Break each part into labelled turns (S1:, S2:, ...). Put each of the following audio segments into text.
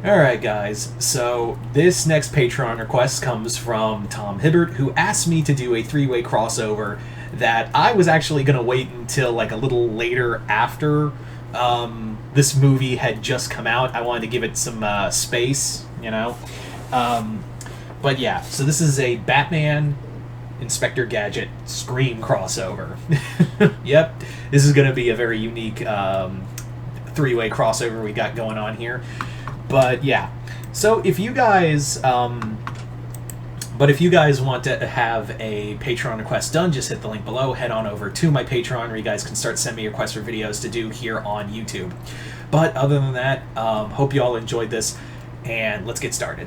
S1: Alright, guys, so this next Patreon request comes from Tom Hibbert, who asked me to do a three-way crossover that I was actually going to wait until like a little later after this movie had just come out. I wanted to give it some space, you know? But yeah, so this is a Batman Inspector Gadget Scream crossover. Yep, this is going to be a very unique three-way crossover we got going on here. But yeah, so if you guys, if you guys want to have a Patreon request done, just hit the link below. Head on over to my Patreon, where you guys can start sending me requests for videos to do here on YouTube. But other than that, hope you all enjoyed this, and let's get started.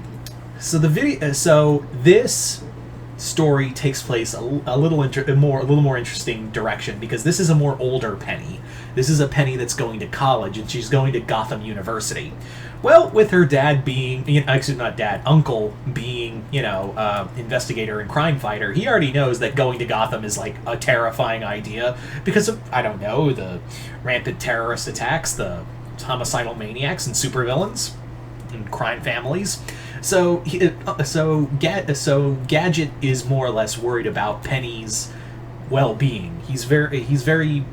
S1: So this story takes place a little more interesting direction, because this is a more older Penny. This is a Penny that's going to college, and she's going to Gotham University. Well, with her dad being, uncle being, investigator and crime fighter, he already knows that going to Gotham is like a terrifying idea because of, I don't know, the rampant terrorist attacks, the homicidal maniacs and supervillains and crime families. So Gadget is more or less worried about Penny's well-being. He's very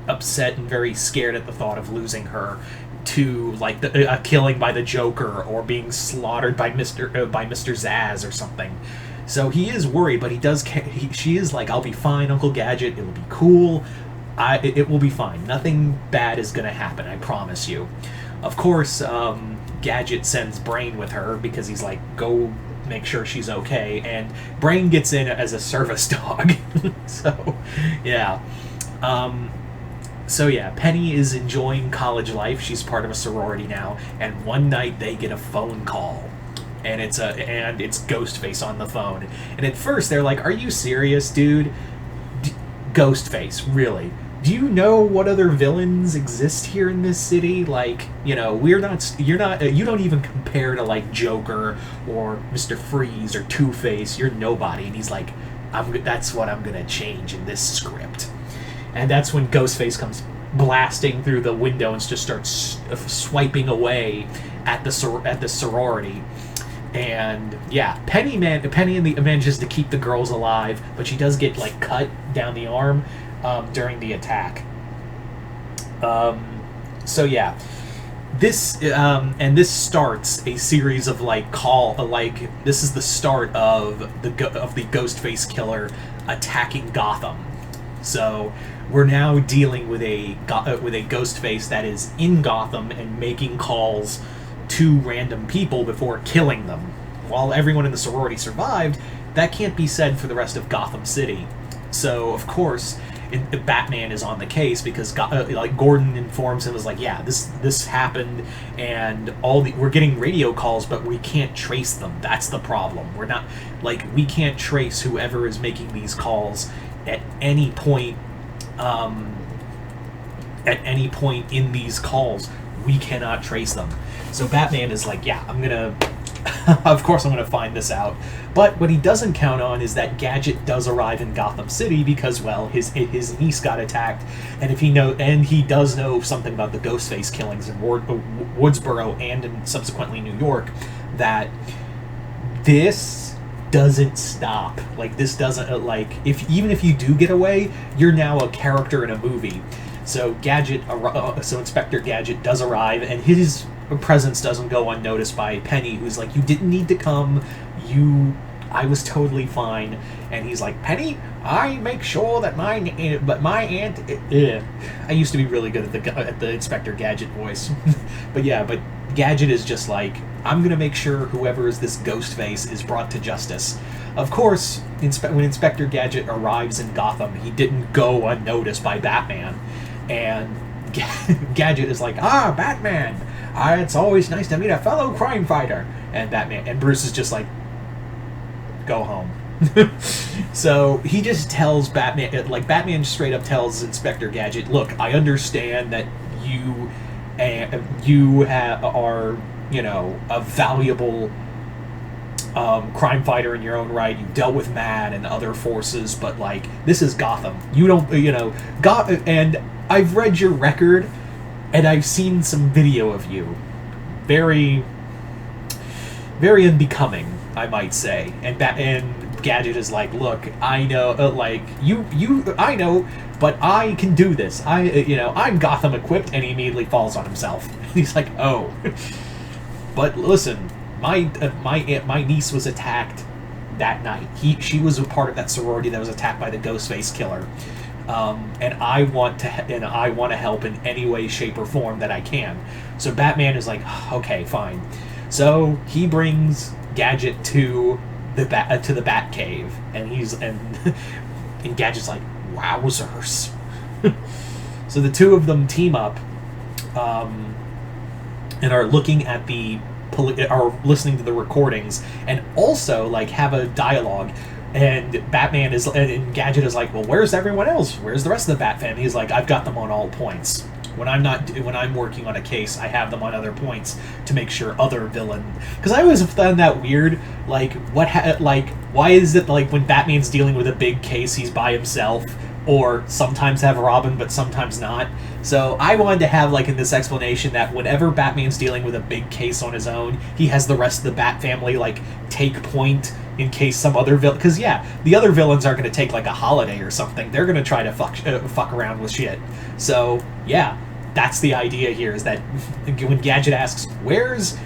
S1: upset and very scared at the thought of losing her to like a killing by the Joker or being slaughtered by Mr. Zsasz or something. So he is worried, but she is like, I'll be fine, Uncle Gadget. It'll be cool. It will be fine. Nothing bad is gonna happen. I promise you. Of course, Gadget sends Brain with her because he's like, go make sure she's okay, and Brain gets in as a service dog. So, yeah. So yeah, Penny is enjoying college life. She's part of a sorority now, and one night they get a phone call, and it's Ghostface on the phone. And at first they're like, "Are you serious, dude? Ghostface, really? Do you know what other villains exist here in this city? Like, you don't even compare to like Joker or Mr. Freeze or Two-Face. You're nobody." And he's like, "That's what I'm gonna change in this script." And that's when Ghostface comes blasting through the window and just starts swiping away at the sorority. And yeah, Penny manages to keep the girls alive, but she does get like cut down the arm during the attack. So yeah, this starts a series of this is the start of the Ghostface killer attacking Gotham. So we're now dealing with a Ghostface that is in Gotham and making calls to random people before killing them. While everyone in the sorority survived, that can't be said for the rest of Gotham City. So of course, Batman is on the case because Gordon informs him, is like, yeah, this happened, and we're getting radio calls, but we can't trace them. That's the problem. We can't trace whoever is making these calls at any point. At any point in these calls, we cannot trace them. So Batman is like, yeah, of course I'm gonna find this out. But what he doesn't count on is that Gadget does arrive in Gotham City because, well, his niece got attacked, and he does know something about the Ghostface killings in Woodsboro and subsequently New York, that this doesn't stop. Like, this doesn't, even if you do get away, you're now a character in a movie. So Inspector Gadget does arrive, and his presence doesn't go unnoticed by Penny, who's like, you didn't need to come, I was totally fine. And he's like, Penny, I make sure that my aunt, I used to be really good at the Inspector Gadget voice. but Gadget is just like, I'm gonna make sure whoever is this Ghostface is brought to justice. Of course, when Inspector Gadget arrives in Gotham, he didn't go unnoticed by Batman. And Gadget is like, Batman! It's always nice to meet a fellow crime fighter. And Bruce is just like, go home. So he just tells Batman, Batman straight up tells Inspector Gadget, look, I understand that you are, a valuable crime fighter in your own right. You dealt with Mad and other forces, but this is Gotham. You don't, and I've read your record, and I've seen some video of you. Very very unbecoming, I might say. And Gadget is like, look, I know, I know, but I can do this. I'm Gotham equipped, and he immediately falls on himself. He's like, oh, but listen, my niece was attacked that night. She was a part of that sorority that was attacked by the Ghostface killer, and I want to help in any way, shape, or form that I can. So Batman is like, okay, fine. So he brings Gadget to the Batcave, and Gadget's like, wowzers. So the two of them team up, and are looking at are listening to the recordings, and also like have a dialogue. And and Gadget is like, well, where's everyone else? Where's the rest of the Bat family? He's like, I've got them on all points. When I'm working on a case, I have them on other points to make sure other villain. Because I always found that weird. Like, why is it like when Batman's dealing with a big case, he's by himself, or sometimes have Robin, but sometimes not. So I wanted to have, like, in this explanation that whenever Batman's dealing with a big case on his own, he has the rest of the Bat family, like, take point in case some other villain... Because, yeah, the other villains aren't going to take, like, a holiday or something. They're going to try to fuck around with shit. So, yeah, that's the idea here, is that when Gadget asks, where's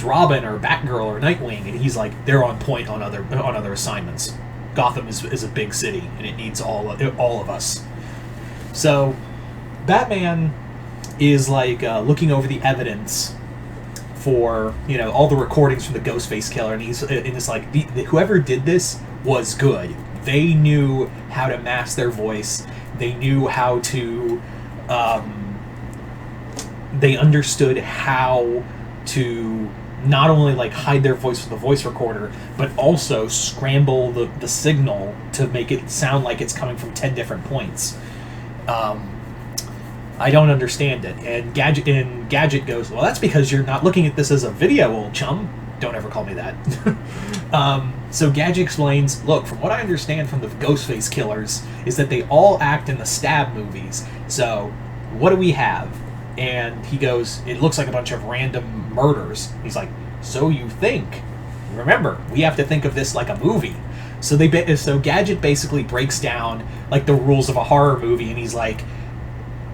S1: Robin or Batgirl or Nightwing? And he's like, they're on point on other assignments. Gotham is a big city, and it needs all of us. So, Batman is like looking over the evidence for all the recordings from the Ghostface killer, and it's like whoever did this was good. They knew how to mask their voice. They knew how to. They understood how to not only like hide their voice from the voice recorder, but also scramble the signal to make it sound like it's coming from 10 different points. I don't understand it. And Gadget goes, well, that's because you're not looking at this as a video, old chum. Don't ever call me that. So Gadget explains, look, from what I understand from the Ghostface killers, is that they all act in the Stab movies. So what do we have? And he goes, it looks like a bunch of random murders. He's like, so you think. Remember, we have to think of this like a movie. So Gadget basically breaks down like the rules of a horror movie, and he's like,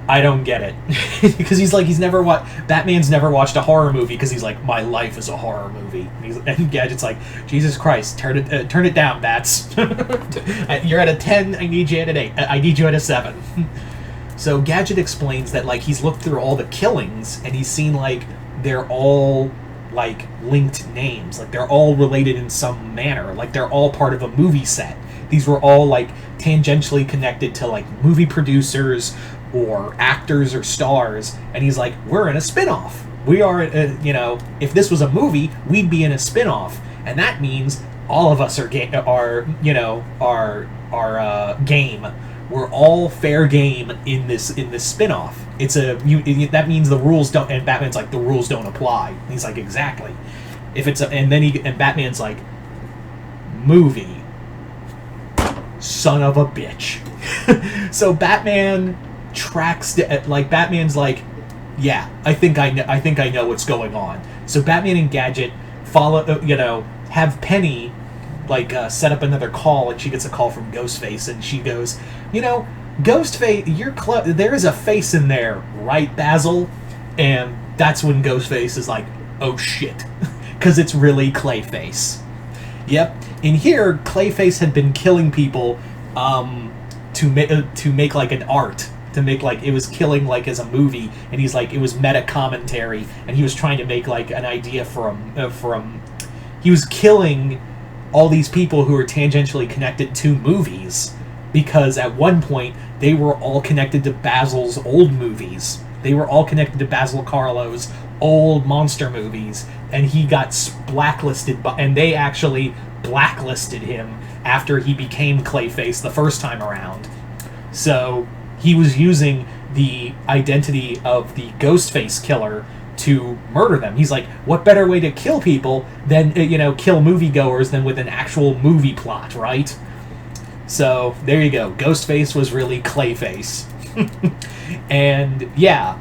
S1: I don't get it. Because Batman's never watched a horror movie, because he's like, my life is a horror movie. And Gadget's like, Jesus Christ, turn it down, Bats. You're at a 10, I need you at an 8. I need you at a 7. So Gadget explains that like he's looked through all the killings, and he's seen like they're all like linked names, like they're all related in some manner, like they're all part of a movie set. These were all like tangentially connected to like movie producers or actors or stars, and he's like, we're in a spin-off. We are, if this was a movie, we'd be in a spin-off, and that means all of us are game. We're all fair game in this spin-off. That means the rules don't. And Batman's like, the rules don't apply. And he's like, exactly. And Batman's like, movie, son of a bitch. So Batman tracks Batman's like, yeah, I think I know what's going on. So Batman and Gadget have Penny set up another call, and she gets a call from Ghostface, and she goes, Ghostface, there is a face in there, right, Basil? And that's when Ghostface is like, oh shit, because it's really Clayface. Yep. In here, Clayface had been killing people to make like an art, to make like it was killing like as a movie, and he's like, it was meta commentary, and he was trying to make like an idea from he was killing all these people who are tangentially connected to movies, because at one point they were all connected to Basil's old movies. They were all connected to Basil Carlo's old monster movies, and he got blacklisted, and they actually blacklisted him after he became Clayface the first time around. So he was using the identity of the Ghostface killer to murder them. He's like, what better way to kill people than, kill moviegoers than with an actual movie plot, right? So, there you go. Ghostface was really Clayface. And, yeah.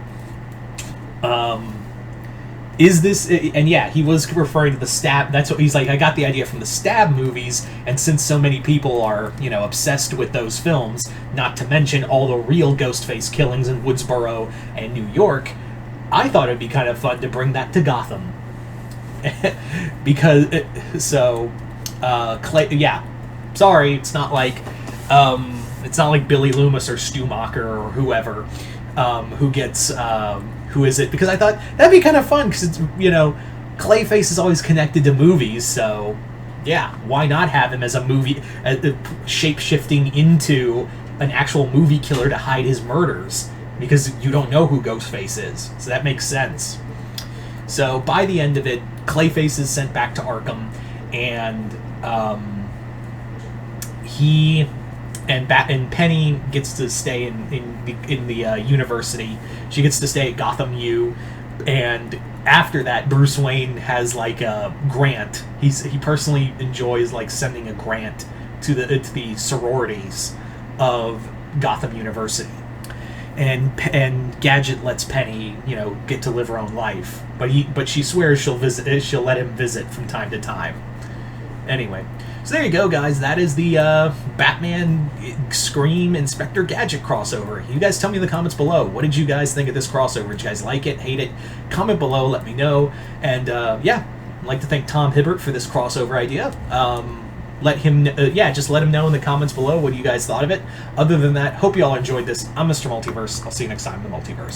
S1: is this, and yeah, he was referring to the Stab. That's what he's like. I got the idea from the Stab movies, and since so many people are, you know, obsessed with those films, not to mention all the real Ghostface killings in Woodsboro and New York, I thought it'd be kind of fun to bring that to Gotham. Because Clay, yeah, sorry, it's not like Billy Loomis or Stu Macher or whoever who gets who is it? Because I thought that'd be kind of fun because it's, you know, Clayface is always connected to movies, so yeah, why not have him as a movie shape shifting into an actual movie killer to hide his murders, because you don't know who Ghostface is, so that makes sense. So by the end of it, Clayface is sent back to Arkham, and and Penny gets to stay in the university. She gets to stay at Gotham U, and after that, Bruce Wayne has like a grant. He personally enjoys like sending a grant to the sororities of Gotham University. And Gadget lets Penny, you know, get to live her own life, but she swears she'll let him visit from time to time. Anyway, so there you go, guys. That is the Batman Scream Inspector Gadget crossover. You guys tell me in the comments below, what did you guys think of this crossover? Did you guys like it, hate it? Comment below, let me know. And yeah, I'd like to thank Tom Hibbert for this crossover idea. Just let him know in the comments below what you guys thought of it. Other than that, hope you all enjoyed this. I'm Mr. Multiverse. I'll see you next time in the Multiverse.